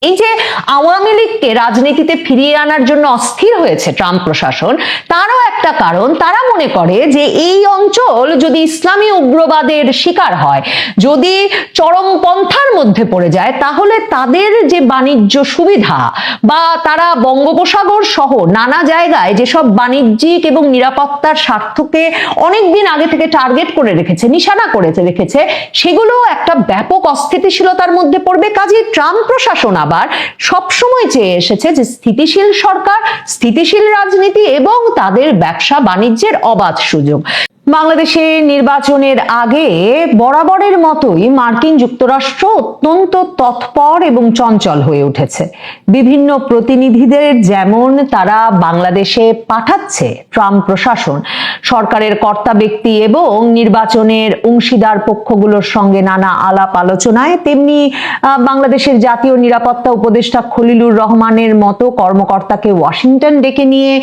এই যে আওয়ামী লীগকে রাজনীতিতে ফিরিয়ে আনার জন্য অস্থির হয়েছে ট্রাম্প প্রশাসন, তারও একটা কারণ, তারা মনে করে যে এই অঞ্চল যদি ইসলামী উগ্রবাদের শিকার হয়, যদি চরমপন্থার মধ্যে পড়ে যায়, তাহলে তাদের যে বাণিজ্য সুবিধা বা তারা বঙ্গোপসাগর সহ নানা জায়গায় যেসব বাণিজ্যিক এবং নিরাপত্তার স্বার্থকে অনেকদিন আগে থেকে টার্গেট করে রেখেছে, নিশানা করে রেখেছে, সেগুলো একটা ব্যাপক অস্থিতিশীলতার মধ্যে পড়বে। কাজেই ট্রাম্প প্রশাসন আবার সবসময় চেয়ে এসেছে যে স্থিতিশীল সরকার, স্থিতিশীল রাজনীতি এবং তাদের ব্যবসা বাণিজ্যের অবাধ সুযোগ। বাংলাদেশে নির্বাচনের আগে বরাবরের মতোই মার্কিন যুক্তরাষ্ট্র অত্যন্ত তৎপর এবং চঞ্চল হয়ে উঠেছে। বিভিন্ন প্রতিনিধিদের যেমন তারা বাংলাদেশে পাঠাচ্ছে ট্রাম্প প্রশাসন, সরকারের কর্তা ব্যক্তি এবং নির্বাচনের অংশীদার পক্ষগুলোর সঙ্গে নানা আলাপ আলোচনায়, তেমনি বাংলাদেশের জাতীয় নিরাপত্তা উপদেষ্টা খলিলুর রহমানের মতো কর্মকর্তাকে ওয়াশিংটন ডেকে নিয়ে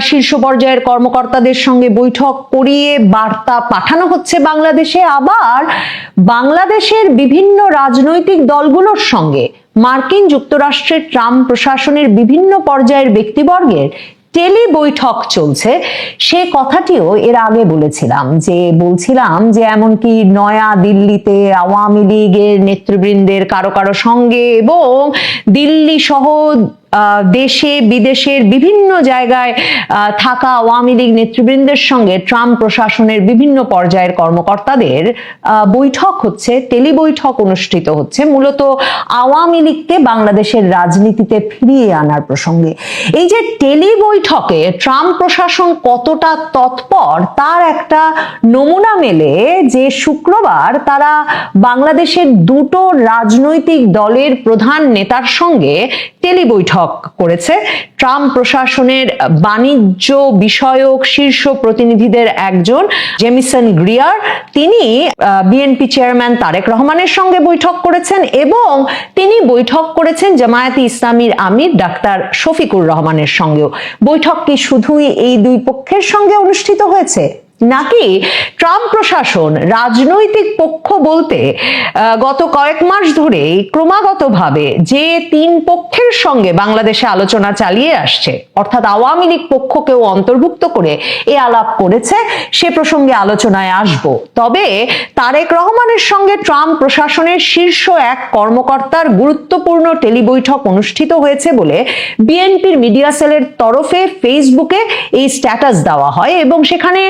শীর্ষ পর্যায়ের কর্মকর্তাদের সঙ্গে বৈঠক করিয়ে বার্তা পাঠানো হচ্ছে বাংলাদেশে। আবার বাংলাদেশের বিভিন্ন রাজনৈতিক দলগুলোর সঙ্গে মার্কিন যুক্তরাষ্ট্রের ট্রাম্প প্রশাসনের বিভিন্ন পর্যায়ের ব্যক্তিবর্গের টেলি বৈঠক চলছে। সে কথাটিও এর আগে বলছিলাম যে এমনকি নয়া দিল্লিতে আওয়ামী লীগের নেতৃবৃন্দের কারো সঙ্গে এবং দিল্লি সহ দেশে বিদেশের বিভিন্ন জায়গায় থাকা আওয়ামী লীগ নেতৃবৃন্দের সঙ্গে ট্রাম্প প্রশাসনের বিভিন্ন পর্যায়ের কর্মকর্তাদের বৈঠক হচ্ছে, টেলি বৈঠক অনুষ্ঠিত হচ্ছে, মূলত আওয়ামী লীগকে বাংলাদেশের রাজনীতিতে ফিরিয়ে আনার প্রসঙ্গে। এই যে টেলি বৈঠকে ট্রাম্প প্রশাসন কতটা তৎপর তার একটা নমুনা মেলে যে শুক্রবার তারা বাংলাদেশের দুটো রাজনৈতিক দলের প্রধান নেতার সঙ্গে টেলি বৈঠক করেছে। ট্রাম্প প্রশাসনের বাণিজ্য বিষয়ক শীর্ষ প্রতিনিধিদের একজন জেমিসন গ্রিয়ার, তিনি বিএনপি চেয়ারম্যান তারেক রহমানের সঙ্গে বৈঠক করেছেন এবং তিনি বৈঠক করেছেন জামায়াতে ইসলামীর আমির ডাক্তার শফিকুর রহমানের সঙ্গেও। বৈঠক কি শুধুই এই দুই পক্ষের সঙ্গে অনুষ্ঠিত হয়েছে, নাকি ট্রাম্প প্রশাসন রাজনৈতিক পক্ষ বলতে গত কয়েক মাস ধরে ক্রমাগতভাবে যে তিন পক্ষের সঙ্গে বাংলাদেশে আলোচনা চালিয়ে আসছে, অর্থাৎ আওয়ামী লীগ পক্ষকেও অন্তর্ভুক্ত করে এ আলাপ করেছে, সে প্রসঙ্গে আলোচনায় আসব। তবে তারেক রহমানের সঙ্গে ট্রাম্প প্রশাসনের শীর্ষ এক কর্মকর্তার গুরুত্বপূর্ণ টেলি বৈঠক অনুষ্ঠিত হয়েছে বলে বিএনপির মিডিয়া সেলের তরফে ফেসবুকে এই স্ট্যাটাস দেওয়া হয় এবং সেখানে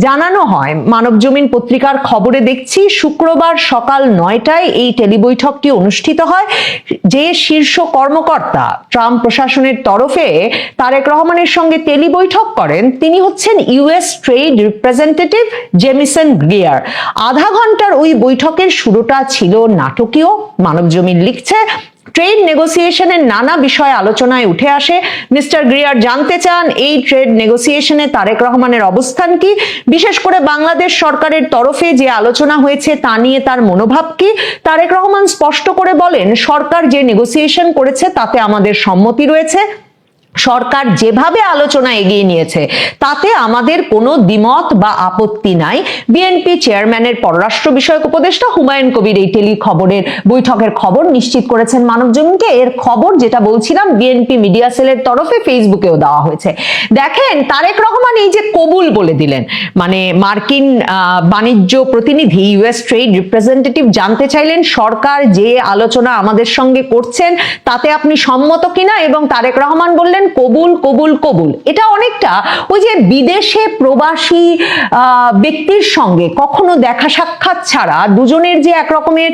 জানানো হয়, মানবজমিন পত্রিকার খবরে দেখছি শুক্রবার সকাল 9টায় এই টেলি বৈঠকটি অনুষ্ঠিত হয়। যে শীর্ষ কর্মকর্তা ট্রাম্প প্রশাসনের তরফে তারেক রহমানের সঙ্গে টেলি বৈঠক করেন তিনি হচ্ছেন US trade representative Jamieson Greer. আধা ঘন্টার ওই বৈঠকের শুরুটা ছিল নাটকীয়। মানবজমিন লিখছে, ট্রেড নেগোসিয়েশনের নানা বিষয় আলোচনায় উঠে আসে। মিস্টার গ্রিয়ার জানতে চান এই ট্রেড নেগোসিয়েশনে তারেক রহমানের অবস্থান কি, বিশেষ করে বাংলাদেশ সরকারের তরফে যে আলোচনা হয়েছে তা নিয়ে তার মনোভাব কি। তারেক রহমান স্পষ্ট করে বলেন, সরকার যে নেগোসিয়েশন করেছে তাতে আমাদের সম্মতি রয়েছে, সরকার যেভাবে আলোচনা এগিয়ে নিয়েছে তাতে আমাদের কোনো দ্বিমত বা আপত্তি নাই। বিএনপি চেয়ারম্যানের পররাষ্ট্র বিষয়ক উপদেষ্টা হুমায়ুন কবির এই টেলি খবরের বৈঠকের খবর নিশ্চিত করেছেন মানবজমিনকে। এর খবর যেটা বলছিলাম বিএনপি মিডিয়া সেলের তরফে ফেসবুকেও দেওয়া হয়েছে। দেখেন, তারেক রহমান এই যে কবুল বলে দিলেন, মানে মার্কিন বাণিজ্য প্রতিনিধি ইউএস ট্রেড রিপ্রেজেন্টেটিভ জানতে চাইলেন সরকার যে আলোচনা আমাদের সঙ্গে করছেন তাতে আপনি সম্মত কিনা, এবং তারেক রহমান বললেন কবুল কবুল কবুল। এটা অনেকটা ওই যে বিদেশে প্রবাসী ব্যক্তির সঙ্গে কখনো দেখা সাক্ষাৎ ছাড়া দুজনের যে এক রকমের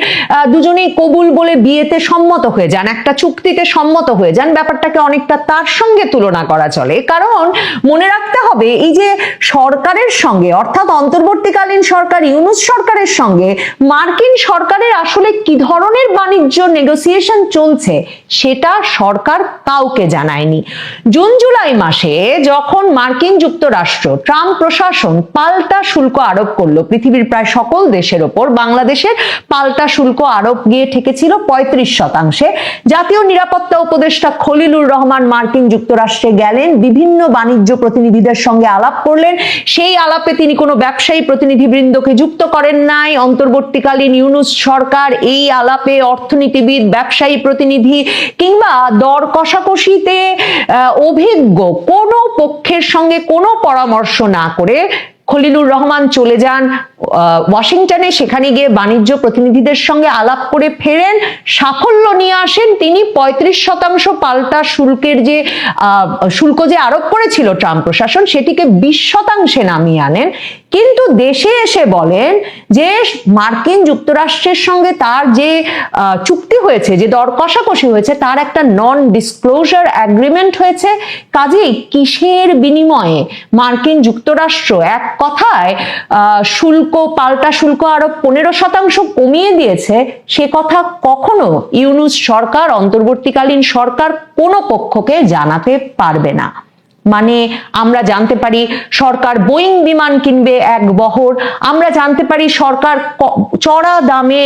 দুজনেই কবুল বলে বিয়েতে সম্মত হয়ে যান, একটা চুক্তিতে সম্মত হয়ে যান, ব্যাপারটাকে অনেকটা তার সঙ্গে তুলনা করা চলে। কারণ মনে রাখতে হবে, এই যে সরকারের সঙ্গে অর্থাৎ অন্তর্বর্তীকালীন সরকার ইউনূস সরকারের সঙ্গে মার্কিন সরকারের আসলে কি ধরনের বাণিজ্য নেগোসিয়েশন চলছে সেটা সরকার কাউকে জানায়নি। জুন জুলাই মাসে যখন মার্কিন যুক্তরাষ্ট্র ট্রাম্প প্রশাসন পাল্টা শুল্ক আরোপ করলো পৃথিবীর প্রায় সকল দেশের ওপর, বাংলাদেশের পাল্টা শুল্ক আরোপ গিয়ে ঠেকেছিল 35%। জাতীয় নিরাপত্তা উপদেষ্টা খলিলুর রহমান মার্কিন যুক্তরাষ্ট্রে গেলেন, বিভিন্ন বাণিজ্য প্রতিনিধিদের সঙ্গে আলাপ করলেন। সেই আলাপে তিনি কোনো ব্যবসায়ী প্রতিনিধিবৃন্দকে যুক্ত করেন নাই। অন্তর্বর্তীকালীন ইউনূস সরকার এই আলাপে অর্থনীতিবিদ, ব্যবসায়ী প্রতিনিধি কিংবা দর কষাকষিতে অভিজ্ঞ কোনো পক্ষের সঙ্গে কোনো পরামর্শ না করে খলিলুর রহমান চলে যান ওয়াশিংটনে। সেখানে গিয়ে বাণিজ্য প্রতিনিধিদের সঙ্গে আলাপ করে ফেরেন, সাফল্য নিয়ে আসেন। তিনি 35% পাল্টা শুল্কের যে শুল্ক যে আরোপ করেছিল ট্রাম্প প্রশাসন, সেটিকে 20% নামিয়ে আনেন। কিন্তু দেশে এসে বলেন যে মার্কিন যুক্তরাষ্ট্রের সঙ্গে তার যে চুক্তি হয়েছে, যে দর কষাকষি হয়েছে, তার একটা নন ডিসক্লোজার এগ্রিমেন্ট হয়েছে। কাজেই কিসের বিনিময়ে মার্কিন যুক্তরাষ্ট্র এক কথায় পাল্টা শুল্ক আরো 15% কমিয়ে দিয়েছে, সে কথা কখনো ইউনূস সরকার, অন্তর্বর্তীকালীন সরকার কোনো পক্ষকে জানাতে পারবে না। মানে আমরা জানতে পারি সরকার বোয়িং বিমান কিনবে এক বহর, আমরা জানতে পারি সরকার চড়া দামে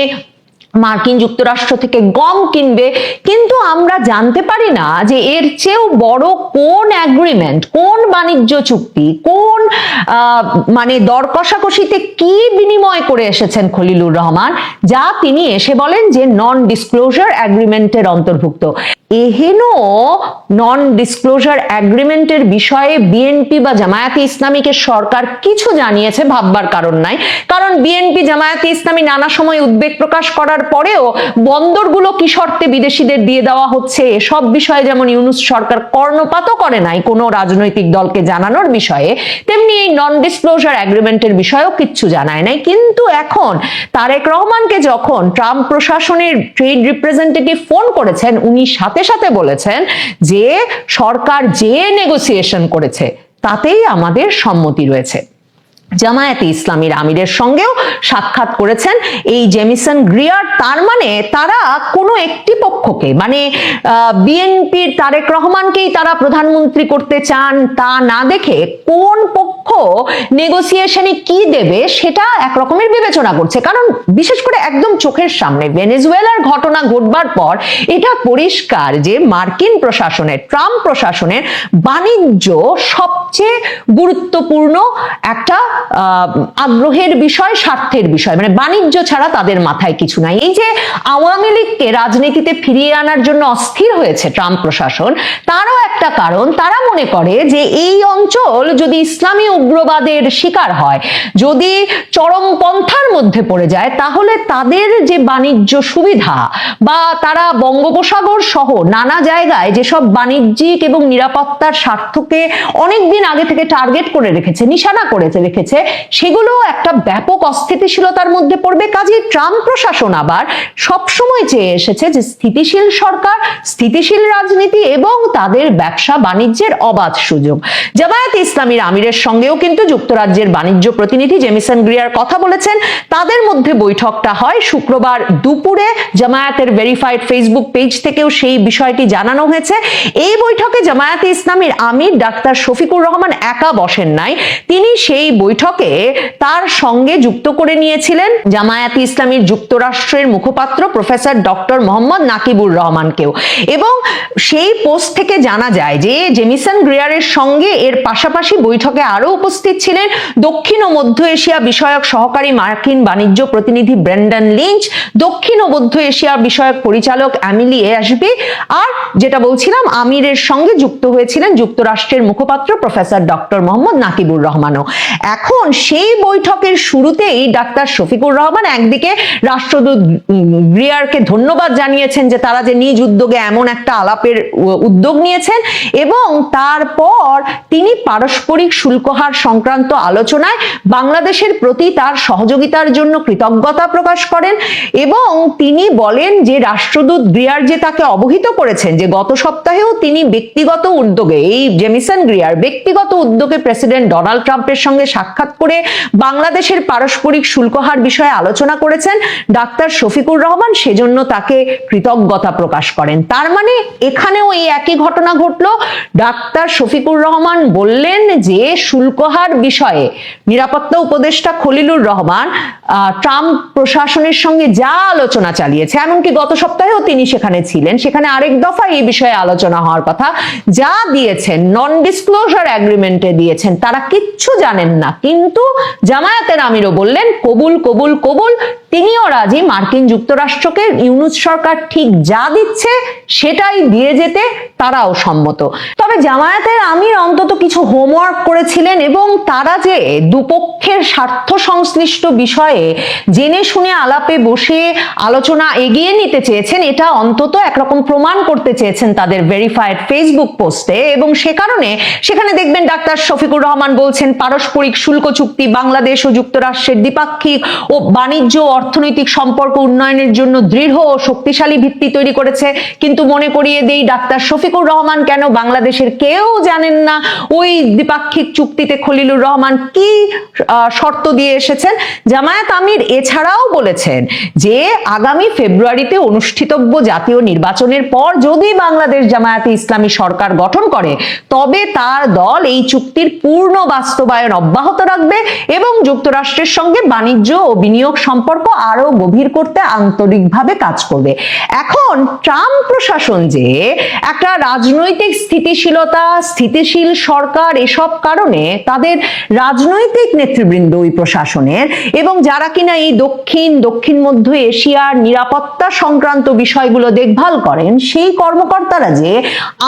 মার্কিন যুক্তরাষ্ট্র থেকে গম কিনবে, কিন্তু আমরা জানতে পারি না যে এর চেয়েও বড় কোন এগ্রিমেন্ট, কোন বাণিজ্য চুক্তি, কোন মানে দর কষাকষিতে কি বিনিময় করে এসেছেন খলিলুর রহমান, যা তিনি এসে বলেন যে নন ডিসক্লোজার এগ্রিমেন্টের অন্তর্ভুক্ত। এহেন নন ডিসক্লোজার এগ্রিমেন্টের বিষয়ে বিএনপি বা জামায়াতে ইসলামীকে সরকার কিছু জানিয়েছে ভাববার কারণ নাই। কারণ বিএনপি, জামায়াতে ইসলামী নানা সময় উদ্বেগ প্রকাশ করার পরেও বন্দরগুলো কি শর্তে বিদেশিদের দিয়ে দেওয়া হচ্ছে, এসব বিষয়ে যেমন ইউনূস সরকার কর্ণপাতও করে নাই কোনো রাজনৈতিক দলকে জানানোর বিষয়ে, তেমনি এই নন ডিসক্লোজার এগ্রিমেন্টের বিষয়েও কিচ্ছু জানায় নাই। কিন্তু এখন তারেক রহমানকে যখন ট্রাম্প প্রশাসনের ট্রেড রিপ্রেজেন্টেটিভ ফোন করেছেন, উনি সাথে সাথে বলেছেন যে সরকার যে নেগোসিয়েশন করেছে তাতেই আমাদের সম্মতি রয়েছে। জামায়াতে ইসলামীর আমিরের সঙ্গেও সাক্ষাৎ করেছেন এই জেমিসন গ্রিয়ার। তার মানে তারা কোনো একটি পক্ষকে, মানে বিএনপির তারেক রহমানকেই তারা প্রধানমন্ত্রী করতে চান তা না দেখে কোন পক্ষ নেগোসিয়েশনে কি দেবে সেটা একরকমের বিবেচনা করছে। কারণ বিশেষ করে একদম চোখের সামনে ভেনেজুয়েলার ঘটনা ঘটবার পর এটা পরিষ্কার যে মার্কিন প্রশাসনের, ট্রাম্প প্রশাসনের বাণিজ্য সবচেয়ে গুরুত্বপূর্ণ একটা আগ্রহের বিষয়, স্বার্থের বিষয়। মানে বাণিজ্য ছাড়া তাদের মাথায় কিছু নাই। এই যে আওয়ামী লীগকে রাজনীতিতে ফিরিয়ে আনার জন্য অস্থির হয়েছে ট্রাম্প প্রশাসন, তারও একটা কারণ, তারা মনে করে যে এই অঞ্চল যদি ইসলামী উগ্রবাদের শিকার হয়, যদি চরমপন্থার মধ্যে পড়ে যায়, তাহলে তাদের যে বাণিজ্য সুবিধা বা তারা বঙ্গোপসাগর সহ নানা জায়গায় যেসব বাণিজ্যিক এবং নিরাপত্তার স্বার্থকে অনেকদিন আগে থেকে টার্গেট করে রেখেছে, নিশানা করে রেখেছে, সেগুলো একটা ব্যাপক অস্থিতিশীলতার মধ্যে পড়বে। কাজে ট্রাম্প প্রশাসন আবার সবসময় চেয়ে এসেছে যে স্থিতিশীল সরকার, স্থিতিশীল রাজনীতি এবং তাদের ব্যবসা বাণিজ্যের অবাধ সুযোগ। জামায়াতে ইসলামীর আমিরের সঙ্গেও কিন্তু যুক্তরাজ্যের বাণিজ্য প্রতিনিধি জেমিসন গ্রিয়ার কথা বলেছেন। তাদের মধ্যে বৈঠকটা হয় শুক্রবার দুপুরে। জামায়াতের ভেরিফাইড ফেসবুক পেজ থেকেও সেই বিষয়টি জানানো হয়েছে। এই বৈঠকে জামায়াতে ইসলামীর আমির ডাক্তার শফিকুর রহমান একা বসেন নাই, তিনি সেই বৈঠকে তার সঙ্গে যুক্ত করে নিয়েছিলেন জামায়াতে ইসলামীর যুক্তরাষ্ট্রের মুখপাত্র প্রফেসর ডক্টর মোহাম্মদ নাকিবুর রহমানকেও। এবং সেই পোস্ট থেকে জানা যায় যে জেমিসন গ্রিয়ারের সঙ্গে এর পাশাপাশি বৈঠকে আরো উপস্থিত ছিলেন দক্ষিণ ও মধ্য এশিয়া বিষয়ক সহকারী মার্কিন বাণিজ্য প্রতিনিধি ব্রেন্ডন লিঞ্চ, দক্ষিণ ও মধ্য এশিয়া বিষয়ক পরিচালক এমিলি অ্যাশবি, আর যেটা বলছিলাম আমিরের সঙ্গে যুক্ত হয়েছিলেন যুক্তরাষ্ট্রের মুখপাত্র প্রফেসর ডক্টর মোহাম্মদ নাকিবুর রহমানও। এখন সেই বৈঠকের শুরুতেই ডাক্তার শফিকুর রহমান একদিকে রাষ্ট্রদূত গ্রিয়ারকে ধন্যবাদ জানিয়েছেন যে তারা যে নিজ উদ্যোগে এমন একটা আলাপের উদ্যোগ নিয়েছেন, এবং তারপর তিনি পারস্পরিক শুল্ক উপহার সংক্রান্ত আলোচনায় বাংলাদেশের প্রতি তার সহযোগিতার জন্য কৃতজ্ঞতা প্রকাশ করেন এবং তিনি বলেন যে রাষ্ট্রদূত গ্রিয়ার যে তাকে অবহিত করেছেন যে গত সপ্তাহেও তিনি ব্যক্তিগত উদ্যোগে, এই জেমিসন গ্রিয়ার ব্যক্তিগত উদ্যোগে প্রেসিডেন্ট ডোনাল্ড ট্রাম্পের সঙ্গে সাক্ষাৎ করে বাংলাদেশের পারস্পরিক শুল্ক হার বিষয়ে আলোচনা করেছেন ডাক্তার শফিকুর রহমান, সেজন্য তাকে কৃতজ্ঞতা প্রকাশ করেন। তার মানে এখানেও এই একই ঘটনা ঘটলো। ডাক্তার শফিকুর রহমান বললেন যে শুল্ক হার বিষয়ে নিরাপত্তা উপদেষ্টা খলিলুর রহমান ট্রাম্প প্রশাসনের সঙ্গে যা আলোচনা চালিয়েছে, এমনকি গত সপ্তাহেও তিনি সেখানে ছিলেন, সেখানে আরেক দফা এই বিষয়ে আলোচনা হওয়ার কথা, যা দিয়েছেন নন ডিসক্লোজার এগ্রিমেন্টে দিয়েছেন, তারা কিচ্ছু জানেন না। কিন্তু জামায়াতের আমিরও বললেন কবুল কবুল কবুল, তিনিও রাজি মার্কিন যুক্তরাষ্ট্রকে ইউনূস সরকার ঠিক যা দিচ্ছে সেটাই দিয়ে যেতে তারাও সম্মত। তবে জামায়াতের আমির অন্তত কিছু হোমওয়ার্ক করেছিলেন এবং তারা যে দুপক্ষের স্বার্থ সংশ্লিষ্ট বিষয়ে জেনে শুনে আলাপে বসে আলোচনা এগিয়ে নিতে চেয়েছেন, এটা অন্তত একরকম প্রমাণ করতে চেয়েছেন তাদের ভেরিফাইড ফেসবুক পোস্টে। এবং সে কারণে সেখানে দেখবেন ডাক্তার শফিকুর রহমান বলছেন পারস্পরিক শুল্ক চুক্তি বাংলাদেশ ও যুক্তরাষ্ট্রের দ্বিপাক্ষিক ও বাণিজ্য অর্থনৈতিক সম্পর্ক উন্নয়নের জন্য দৃঢ় ও শক্তিশালী ভিত্তি তৈরি করেছে। কিন্তু মনে করিয়ে দেই, ডাক্তার শফিকুর রহমান কেন বাংলাদেশের কেউ জানেন না ওই দ্বিপাক্ষিক চুক্তিতে খলিলুর রহমান কি শর্ত দিয়ে এসেছেন। জামায়াত আমির এছাড়াও বলেছেন যে আগামী ফেব্রুয়ারিতে অনুষ্ঠিতব্য জাতীয় নির্বাচনের পর যদি বাংলাদেশ জামায়াতে ইসলামী সরকার গঠন করে তবে তার দল এই চুক্তির পূর্ণ বাস্তবায়ন অব্যাহত রাখবে এবং যুক্তরাষ্ট্রের সঙ্গে বাণিজ্য ও বিনিয়োগ সম্পর্ক আরো গভীর করতে আন্তরিকভাবে কাজ করবে। এখন ট্রাম্প প্রশাসন যে একটা রাজনৈতিক স্থিতিশীলতা, স্থিতিশীল সরকার, এসব কারণে তাদের রাজনৈতিক নেতৃবৃন্দ ওই প্রশাসনের এবং যারা কিনা এই দক্ষিণ মধ্য এশিয়ার নিরাপত্তা সংক্রান্ত বিষয়গুলো দেখভাল করেন, সেই কর্মকর্তারা যে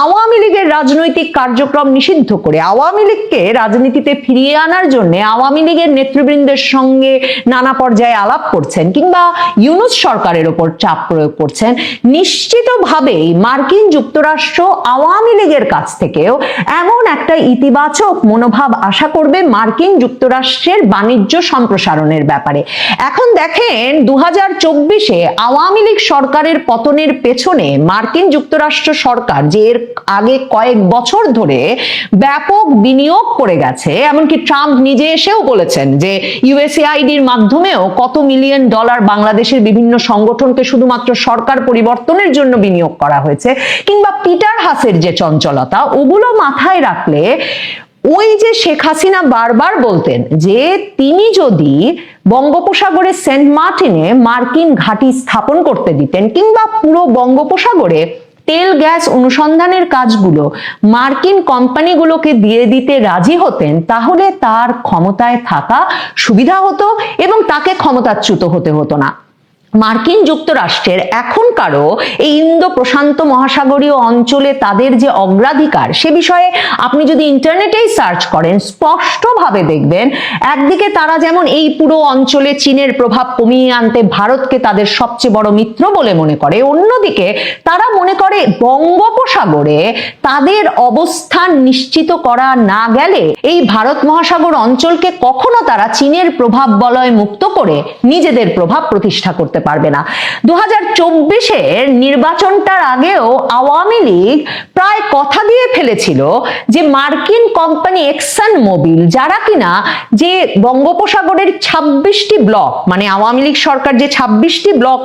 আওয়ামী লীগের রাজনৈতিক কার্যক্রম নিষিদ্ধ করে আওয়ামী লীগকে রাজনীতিতে ফিরিয়ে আনার জন্য আওয়ামী লীগের নেতৃবৃন্দের সঙ্গে নানা পর্যায়ে আলাপ করছেন কিংবা ইউনূস সরকারের উপর চাপ প্রয়োগ করছেন, নিশ্চিতভাবেই মার্কিন যুক্তরাষ্ট্র আওয়ামী লীগের কাছ থেকেও এমন একটা ইতিবাচক মনোভাব আশা করবে মার্কিন যুক্তরাষ্ট্রের বাণিজ্য সম্প্রসারণের ব্যাপারে। এখন দেখেন 2024-এ আওয়ামী লীগ সরকারের পতনের পেছনে মার্কিন যুক্তরাষ্ট্র সরকার যে এর আগে কয়েক বছর ধরে ব্যাপক বিনিয়োগ করে গেছে, এমনকি ট্রাম্প নিজে এসেও বলেছেন যে ইউএসএআইডির মাধ্যমেও কত মিলিয়ন ডলার বাংলাদেশের বিভিন্ন সংগঠনকে শুধুমাত্র সরকার পরিবর্তনের জন্য বিনিয়োগ করা হয়েছে, কিংবা পিটার হাসের যে চঞ্চলতা, ওগুলো মাথায় রাখলে ওই যে শেখ হাসিনা বারবার বলতেন যে তিনি যদি বঙ্গোপসাগরে সেন্ট মার্টিনে মার্কিন ঘাঁটি স্থাপন করতে দিতেন কিংবা পুরো বঙ্গোপসাগরে তেল গ্যাস অনুসন্ধানের কাজগুলো মার্কিন কোম্পানিগুলোকে দিয়ে দিতে রাজি হতেন, তাহলে তার ক্ষমতায় থাকা সুবিধা হতো এবং তাকে ক্ষমতাচ্যুত হতে হতো না। মার্কিন যুক্তরাষ্ট্রের এখনকারও এই ইন্দো প্রশান্ত মহাসাগরীয় অঞ্চলে তাদের যে অগ্রাধিকার, সে বিষয়ে আপনি যদি ইন্টারনেটেই সার্চ করেন স্পষ্টভাবে দেখবেন একদিকে তারা যেমন এই পুরো অঞ্চলে চীনের প্রভাব কমিয়ে আনতে ভারতকে তাদের সবচেয়ে বড় মিত্র বলে মনে করে, অন্যদিকে তারা মনে করে বঙ্গোপসাগরে তাদের অবস্থান নিশ্চিত করা না গেলে এই ভারত মহাসাগর অঞ্চলকে কখনো তারা চীনের প্রভাব বলয় মুক্ত করে নিজেদের প্রভাব প্রতিষ্ঠা করতে পারবে না। 2024-এর নির্বাচনটার আগেও আওয়ামী লীগ প্রায় কথা দিয়ে ফেলেছিল যে মার্কিন কোম্পানি এক্সন মোবিল, যারা কিনা যে বঙ্গোপসাগরের 26টি ব্লক, মানে আওয়ামী লীগ সরকার যে 26টি ব্লক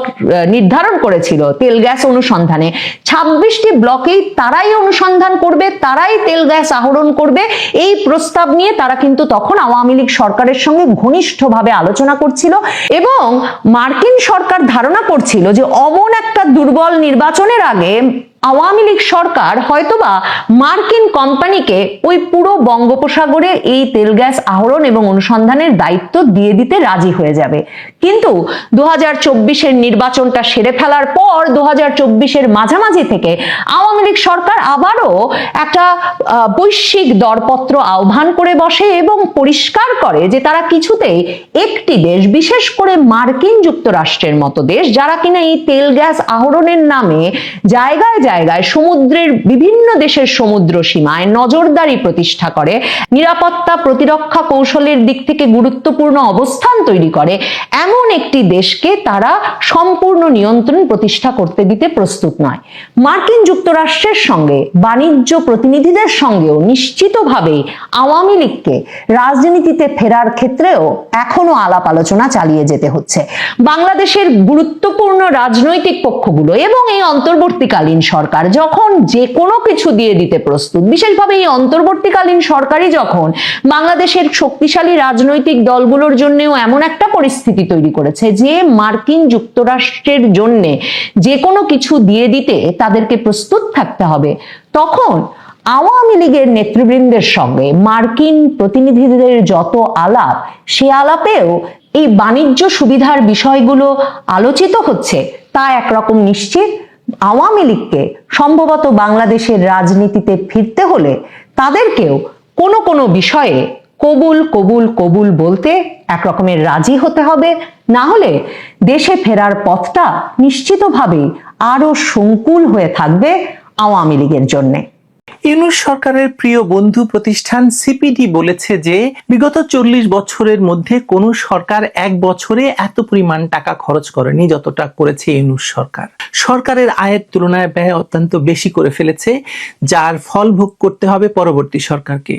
নির্ধারণ করেছিল তেল গ্যাস অনুসন্ধানে, 26টি ব্লকেই তারাই অনুসন্ধান করবে, তারাই তেল গ্যাস আহরণ করবে, এই প্রস্তাব নিয়ে তারা কিন্তু তখন আওয়ামী লীগ সরকারের সঙ্গে ঘনিষ্ঠভাবে আলোচনা করছিল এবং মার্কিন সরকার ধারণা করছিল যে অমন একটা দুর্বল নির্বাচনের আগে আওয়ামী লীগ সরকার হয়তোবা মার্কিন কোম্পানিকে ওই পুরো বঙ্গোপসাগরে এই তেল গ্যাস আহরণ এবং অনুসন্ধানের দায়িত্ব দিয়ে দিতে রাজি হয়ে যাবে। কিন্তু 2024-এর নির্বাচনটা সেরে ফেলার পর 2024-এর মাঝামাঝি থেকে আওয়ামী লীগ সরকার আবারও একটা বৈশ্বিক দরপত্র আহ্বান করে বসে এবং পরিষ্কার করে যে তারা কিছুতেই একটি দেশ, বিশেষ করে মার্কিন যুক্তরাষ্ট্রের মতো দেশ, যারা কিনা এই তেল গ্যাস আহরণের নামে জায়গায় জায়গায় সমুদ্রের বিভিন্ন দেশের সমুদ্র সীমায় নজরদারি প্রতিষ্ঠা করে, নিরাপত্তা প্রতিরক্ষা কৌশলের দিক থেকে গুরুত্বপূর্ণ অবস্থান তৈরি করে, এমন একটি দেশকে তারা সম্পূর্ণ নিয়ন্ত্রণ প্রতিষ্ঠা করতে দিতে প্রস্তুত নয়। মার্কিন যুক্তরাষ্ট্রের সঙ্গে বাণিজ্য প্রতিনিধিদের সঙ্গেও নিশ্চিতভাবে আওয়ামী লীগকে রাজনীতিতে ফেরার ক্ষেত্রেও এখনো আলাপ আলোচনা চালিয়ে যেতে হচ্ছে। বাংলাদেশের গুরুত্বপূর্ণ রাজনৈতিক পক্ষগুলো এবং এই অন্তর্বর্তীকালীন সরকার যখন যে কোনো কিছু দিয়ে দিতে প্রস্তুত, বিশেষভাবে এই অন্তর্বর্তীকালীন সরকারই যখন বাংলাদেশের শক্তিশালী রাজনৈতিক দলগুলোর জন্যও এমন একটা পরিস্থিতি তৈরি করেছে যে মার্কিন যুক্তরাষ্ট্রের জন্য যে কোনো কিছু দিয়ে দিতে তাদেরকে প্রস্তুত থাকতে হবে, তখন আওয়ামী লীগের নেতৃবৃন্দের সঙ্গে মার্কিন প্রতিনিধিদের যত আলাপ, সে আলাপেও এই বাণিজ্য সুবিধার বিষয়গুলো আলোচিত হচ্ছে, তা একরকম নিশ্চিত। আওয়ামী লীগকে সম্ভবত বাংলাদেশের রাজনীতিতে ফিরতে হলে তাদেরকেও কোনো কোনো বিষয়ে কবুল কবুল কবুল বলতে একরকমের রাজি হতে হবে, না হলে দেশে ফেরার পথটা নিশ্চিতভাবেই আরো সংকুল হয়ে থাকবে আওয়ামী লীগের জন্যে। ইউনূস সরকারের প্রিয় বন্ধু প্রতিষ্ঠান সিপিডি বলেছে যে বিগত 40 বছরের মধ্যে কোন সরকার এক বছরে এত পরিমাণ টাকা খরচ করেনি যতটা করেছে ইউনূস সরকার। সরকারের আয়ের তুলনায় ব্যয় অত্যন্ত বেশি করে ফেলেছে, যার ফল ভোগ করতে হবে পরবর্তী সরকারকে।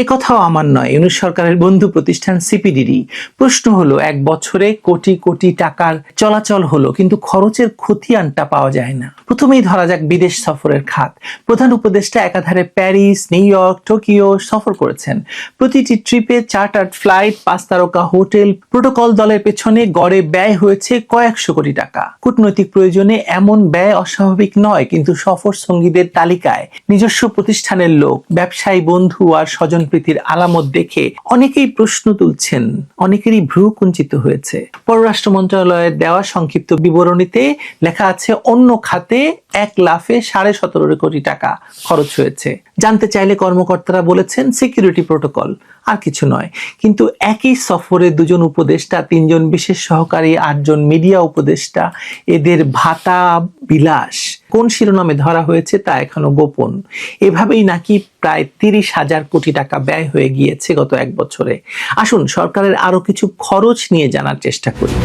এ কথাও আমার নয়, ইউনূস সরকারের বন্ধু প্রতিষ্ঠান সিপিডিরই। প্রশ্ন হলো, এক বছরে কোটি কোটি টাকার চলাচল হলো, কিন্তু খরচের খতিয়ানটা পাওয়া যায় না। প্রথমেই ধরা যাক বিদেশ সফরের খাত। প্রধান উপদেষ্টা একাধারে প্যারিস, নিউ ইয়র্ক, টোকিও সফর করেছেন। প্রতিটি ট্রিপে চার্টার্ড ফ্লাইট, 5 তারকা হোটেল, প্রোটোকল দলের পেছনে গড়ে ব্যয় হয়েছে কয়েকশো কোটি টাকা। কূটনৈতিক প্রয়োজনে এমন ব্যয় অস্বাভাবিক নয়, কিন্তু সফর সঙ্গীদের তালিকায় নিজস্ব প্রতিষ্ঠানের লোক, ব্যবসায়ী বন্ধু আর স্বজনপ্রীতির আলামত দেখে অনেকেই প্রশ্ন তুলছেন, অনেকেরই ভ্রু কুঞ্চিত হয়েছে। পররাষ্ট্র মন্ত্রণালয়ের দেওয়া সংক্ষিপ্ত বিবরণীতে লেখা আছে, অন্য খাতে এক লাফে 17.5 কোটি টাকা খরচ হয়েছে। জানতে চাইলে কর্মকর্তারা বলেছেন সিকিউরিটি প্রোটোকল, আর কিছু নয়। কিন্তু একই সফরে 2 উপদেষ্টা, 3 বিশেষ সহকারী, 8 মিডিয়া উপদেষ্টা, এদের ভাতা বিলাস কোন শিরোনামে ধরা হয়েছে তা এখনো গোপন। এভাবেই নাকি প্রায় 30,000 কোটি টাকা ব্যয় হয়ে গিয়েছে গত এক বছরে। আসুন সরকারের আরো কিছু খরচ নিয়ে জানার চেষ্টা করি।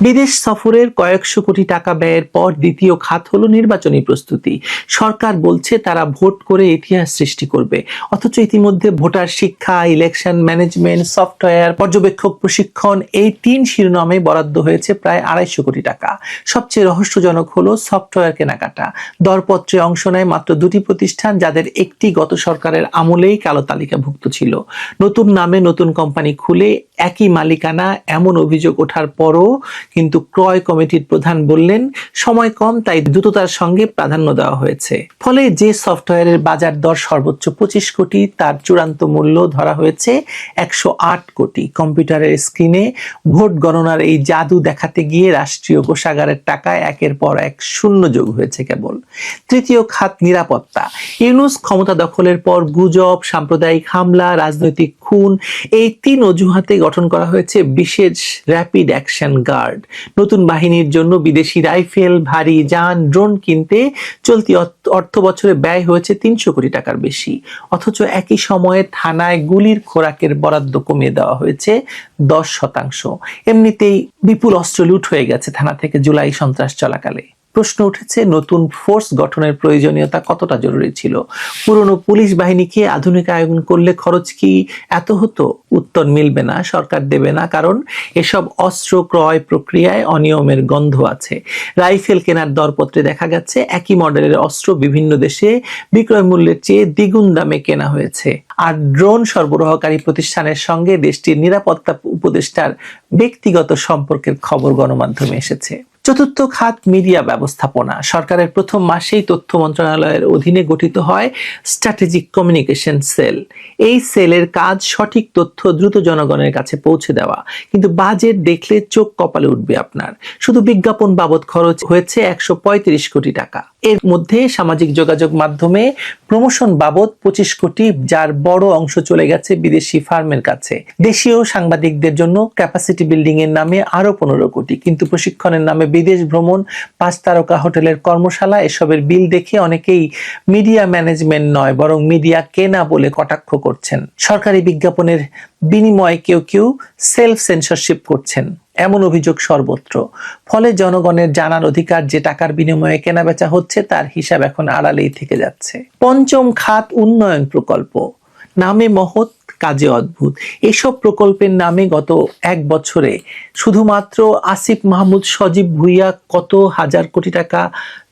বিদেশ সফরের কয়েকশো কোটি টাকা ব্যয়ের পর দ্বিতীয় খাত হলো নির্বাচনী প্রস্তুতি। সরকার বলছে তারা ভোট করে ইতিহাস সৃষ্টি করবে, অথচ ইতিমধ্যে ভোটার শিক্ষা, ইলেকশন ম্যানেজমেন্ট, সফটওয়্যার, পর্যবেক্ষক প্রশিক্ষণ, এই 3 শিরোনামে বরাদ্দ হয়েছে প্রায় 250 কোটি টাকা। সবচেয়ে রহস্যজনক হলো সফটওয়্যার কেনাকাটা। দরপত্রে অংশ নেয় মাত্র 2টি প্রতিষ্ঠান, যাদের একটি গত সরকারের আমলেই কালো তালিকাভুক্ত ছিল। নতুন নামে নতুন কোম্পানি খুলে একই মালিকানা, এমন অভিযোগ ওঠার পরও কিন্তু ক্রয় কমিটির প্রধান বললেন সময় কম, তাই দ্রুততার সঙ্গে প্রাধান্য দেওয়া হয়েছে। ফলে যে সফটওয়্যারের বাজার দর সর্বোচ্চ 25 কোটি, তার চূড়ান্ত মূল্য ধরা হয়েছে 108 কোটি। কম্পিউটারের স্ক্রিনে ভোট গণনার এই জাদু দেখাতে গিয়ে রাষ্ট্রীয় কোষাগারের টাকায় একের পর এক শূন্য যোগ হয়েছে কেবল। তৃতীয় খাত নিরাপত্তা। ইউনূস ক্ষমতা দখলের পর গুজব, সাম্প্রদায়িক হামলা, রাজনৈতিক খুন, এই 3 অজুহাতে গঠন করা হয়েছে বিশেষ র্যাপিড অ্যাকশন গার্ড। নতুন বাহিনীর জন্য বিদেশি রাইফেল, ভারী যান, ড্রোন কিনতে চলতি অর্থ বছরে ব্যয় হয়েছে 300 কোটি টাকার বেশি। অথচ একই সময়ে থানায় গুলির খোরাকের বরাদ্দ কমিয়ে দেওয়া হয়েছে 10%। এমনিতেই বিপুল অস্ত্র লুট হয়ে গেছে থানা থেকে জুলাই সন্ত্রাস চলাকালে। প্রশ্ন উঠেছে, নতুন ফোর্স গঠনের প্রয়োজনীয়তা কতটা জরুরি ছিল? পুরনো পুলিশ বাহিনীকে আধুনিকায়ন করলে খরচ কি এত হতো? উত্তর মিলবে না, সরকার দেবে না, কারণ এসব অস্ত্র ক্রয় প্রক্রিয়ায় অনিয়মের গন্ধ আছে। রাইফেল কেনার দরপত্রে দেখা গেছে একই মডেলের অস্ত্র বিভিন্ন দেশে বিক্রয় মূল্যের চেয়ে দ্বিগুণ দামে কেনা হয়েছে। আর ড্রোন সরবরাহকারী প্রতিষ্ঠানের সঙ্গে দেশটির নিরাপত্তা উপদেষ্টার ব্যক্তিগত সম্পর্কের খবর গণমাধ্যমে এসেছে। চতুর্থ খাত মিডিয়া ব্যবস্থাপনা। সরকারের প্রথম মাসেই তথ্য মন্ত্রণালয়ের অধীনে গঠিত হয় স্ট্র্যাটেজিক কমিউনিকেশন সেল। এই সেলের কাজ সঠিক তথ্য দ্রুত জনগণের কাছে পৌঁছে দেওয়া। কিন্তু বাজেট দেখলে চোখ কপালে উঠবে আপনার। শুধু বিজ্ঞাপন বাবদ খরচ হয়েছে 135 কোটি টাকা। এর মধ্যে সামাজিক যোগাযোগ মাধ্যমে প্রমোশন বাবদ 25 কোটি, যার বড় অংশ চলে গেছে বিদেশি ফার্মের কাছে। দেশীয় সাংবাদিকদের জন্য ক্যাপাসিটি বিল্ডিং এর নামে আরো 15 কোটি, কিন্তু প্রশিক্ষণের নামে বিদেশ ভ্রমণ, 5 তারকা হোটেলের কর্মশালা, এসবের বিল দেখে অনেকেই মিডিয়া ম্যানেজমেন্ট নয় বরং মিডিয়া কেনা বলে কটাক্ষ করছেন। সরকারি বিজ্ঞাপনের বিনিময়ে কেউ কেউ সেলফ সেন্সরশিপ করছেন, এমন অভিযোগ সর্বত্র। ফলে জনগণের জানার অধিকার যে টাকার বিনিময়ে কেনাবেচা হচ্ছে তার হিসাব এখন আড়ালেই থেকে যাচ্ছে। পঞ্চম খাত উন্নয়ন প্রকল্প, নামে মহৎ কাজে অদ্ভুত। এসব প্রকল্পের নামে গত 1 বছরে শুধুমাত্র আসিফ মাহমুদ সজীব ভুইয়া কত হাজার কোটি টাকা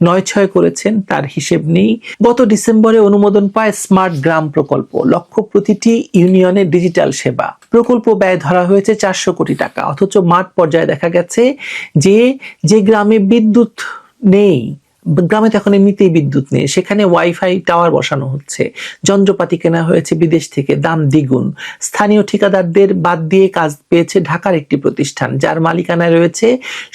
নয়ছয় করেছেন তার হিসেব নেই। গত ডিসেম্বরে অনুমোদন পায় স্মার্ট গ্রাম প্রকল্প, লক্ষ্য প্রতিটি ইউনিয়নে ডিজিটাল সেবা। প্রকল্প ব্যয় ধরা হয়েছে 400 কোটি টাকা, অথচ মাঠ পর্যায়ে দেখা গেছে যে গ্রামে বিদ্যুৎ নেই, গ্রামে তো এখন এমনিতেই বিদ্যুৎ নেই, সেখানে ওয়াইফাই টাওয়ার বসানো হচ্ছে, যন্ত্রপাতি কেনা হয়েছে বিদেশ থেকে, দাম দ্বিগুণ। স্থানীয় ঠিকাদারদের বাদ দিয়ে কাজ পেয়েছে ঢাকার একটি প্রতিষ্ঠান, যার মালিকানায় রয়েছে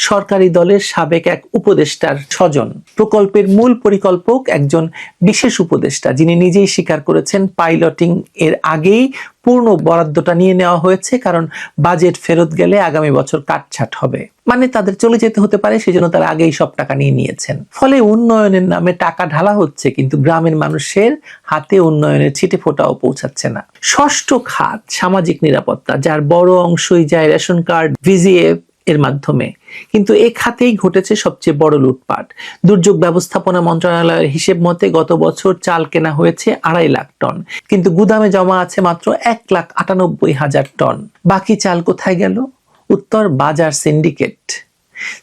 সরকারি দলের সাবেক এক উপদেষ্টার স্বজন। প্রকল্পের মূল পরিকল্পক একজন বিশেষ উপদেষ্টা, যিনি নিজেই স্বীকার করেছেন পাইলটিং এর আগেই পূর্ণ বরাদ্দটা নিয়ে নেওয়া হয়েছে, কারণ বাজেট ফেরত গেলে আগামী বছর কাটছাট হবে, মানে তাদের চলে যেতে হতে পারে, সেজন্য তারা আগেই সব টাকা নিয়ে নিয়েছেন। ফলে উন্নয়নের নামে টাকা ঢালা হচ্ছে, কিন্তু গ্রামের মানুষের হাতে উন্নয়নের ছিটে ফোঁটাও পৌঁছাচ্ছে না। ষষ্ঠ খাত সামাজিক নিরাপত্তা, যার বড় অংশই যায় রেশন কার্ড, ভিজিএফ এর মাধ্যমে, কিন্তু এ খাতেই ঘটেছে সবচেয়ে বড় লুটপাট। দুর্যোগ ব্যবস্থাপনা মন্ত্রণালয়ের হিসেব মতে গত বছর চাল কেনা হয়েছে 2.5 লাখ টন, কিন্তু গুদামে জমা আছে মাত্র 1,98,000 টন। বাকি চাল কোথায় গেল? উত্তর, বাজার সিন্ডিকেট।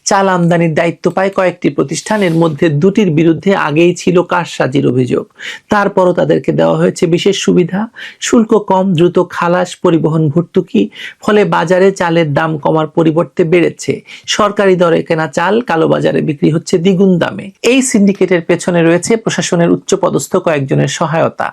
চাল আমদানির দায়িত্ব পায় কয়েকটি প্রতিষ্ঠান, এর মধ্যে 2টির বিরুদ্ধে আগেই ছিল কারসাজির অভিযোগ। তারপরও তাদেরকে দেওয়া হয়েছে বিশেষ সুবিধা, শুল্ক কম, দ্রুত খালাস, পরিবহন ভর্তুকি। ফলে বাজারে চালের দাম কমার পরিবর্তে বেড়েছে। সরকারি দরে কেনা চাল কালোবাজারে বিক্রি হচ্ছে দ্বিগুণ দামে। এই সিন্ডিকেটের পেছনে রয়েছে প্রশাসনের উচ্চপদস্থ কয়েকজনের সহায়তা,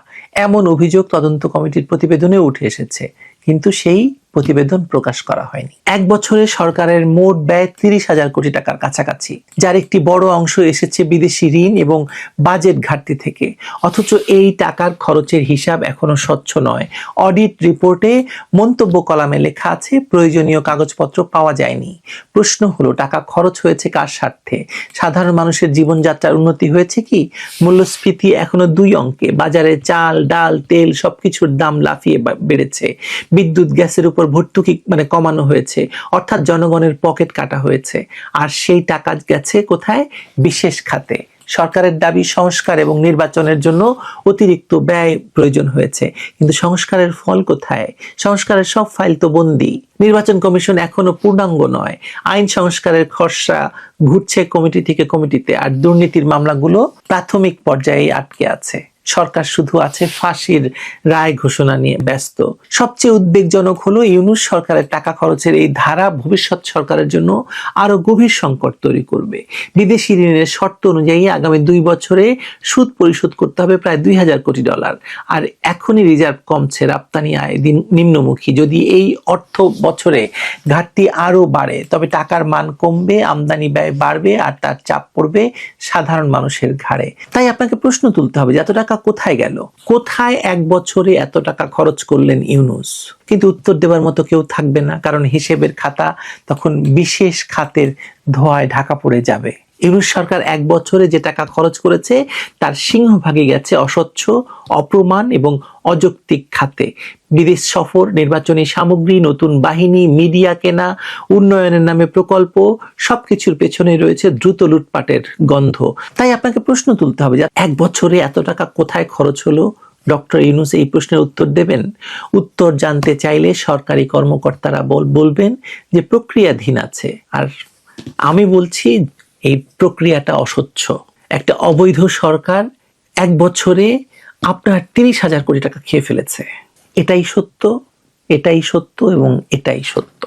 এমন অভিযোগ তদন্ত কমিটির প্রতিবেদনে উঠে এসেছে, কিন্তু সেই প্রতিবেদন প্রকাশ করা হয়নি। 1 বছরে সরকারের মোট ব্যয় 30,000 কোটি টাকার কাছাকাছি, যার একটি বড় অংশ এসেছে বিদেশি ঋণ এবং বাজেট ঘাটতি থেকে। অথচ এই টাকার খরচের হিসাব এখনো স্বচ্ছ নয়। অডিট রিপোর্টে মন্তব্য কলামে লেখা আছে প্রয়োজনীয় কাগজপত্র পাওয়া যায়নি। প্রশ্ন হলো, টাকা খরচ হয়েছে কার স্বার্থে? সাধারণ মানুষের জীবনযাত্রার উন্নতি হয়েছে কি? মূল্যস্ফীতি এখনো 2 অঙ্কে, বাজারে চাল, ডাল, তেল সবকিছুর দাম লাফিয়ে বেড়েছে। বিদ্যুৎ গ্যাসের উপর ভর্তুকি কমানো হয়েছে, অর্থাৎ জনগণের পকেট কাটা হয়েছে। আর সেই টাকা গেছে কোথায়? বিশেষ খাতে। সরকারের দাবি সংস্কার এবং নির্বাচনের জন্য অতিরিক্ত ব্যয় প্রয়োজন হয়েছে, কিন্তু সংস্কারের ফল কোথায়? সংস্কারের সব ফাইল তো বন্দী। নির্বাচন কমিশন এখনো পূর্ণাঙ্গ নয়। আইন সংস্কারের খসড়া ঘুরছে কমিটি থেকে কমিটিতে, আর দুর্নীতির মামলাগুলো প্রাথমিক পর্যায়ে আটকে আছে। সরকার শুধু আছে ফাঁসির রায় ঘোষণা নিয়ে ব্যস্ত। সবচেয়ে উদ্বেগজনক হলো ইউনূস সরকারের টাকা খরচের এই ধারা ভবিষ্যৎ সরকারের জন্য আরো গভীর সংকট তৈরি করবে। বিদেশি ঋণের শর্ত অনুযায়ী আগামী 2 বছরে সুদ পরিশোধ করতে হবে প্রায় $2,000 কোটি। আর এখনই রিজার্ভ কমছে, রপ্তানি আয় নিম্নমুখী। যদি এই অর্থ বছরে ঘাটতি আরো বাড়ে, তবে টাকার মান কমবে, আমদানি ব্যয় বাড়বে, আর তার চাপ পড়বে সাধারণ মানুষের ঘাড়ে। তাই আপনাকে প্রশ্ন তুলতে হবে যে এত টাকা কোথায় গেল? কোথায় 1 বছরে এত টাকা খরচ করলেন ইউনূস? কিন্তু উত্তর দেবার মতো কেউ থাকবে না, কারণ হিসেবের খাতা তখন বিশেষ খাতের ধোঁয়ায় ঢাকা পড়ে যাবে। ইউনূস সরকার 1 বছরে যে টাকা খরচ করেছে তার সিংহভাগই গেছে অস্বচ্ছ, অপ্রমাণ এবং অযৌক্তিক খাতে। বিদেশ সফর, নির্বাচনী সামগ্রী, নতুন বাহিনী, মিডিয়া কেনা, উন্নয়নের নামে প্রকল্প, সবকিছুর পেছনে রয়েছে দ্রুত লুটপাটের গন্ধ। তাই আপনাকে প্রশ্ন তুলতে হবে যে 1 বছরে এত টাকা কোথায় খরচ হলো? ডক্টর ইউনূস এই প্রশ্নের উত্তর দেবেন? উত্তর জানতে চাইলে সরকারি কর্মকর্তারা বলবেন যে প্রক্রিয়াধীন আছে, আর আমি বলছি এই প্রক্রিয়াটা অস্বচ্ছ। একটা অবৈধ সরকার 1 বছরে আপনার 30,000 কোটি টাকা খেয়ে ফেলেছে। এটাই সত্য, এটাই সত্য এবং এটাই সত্য।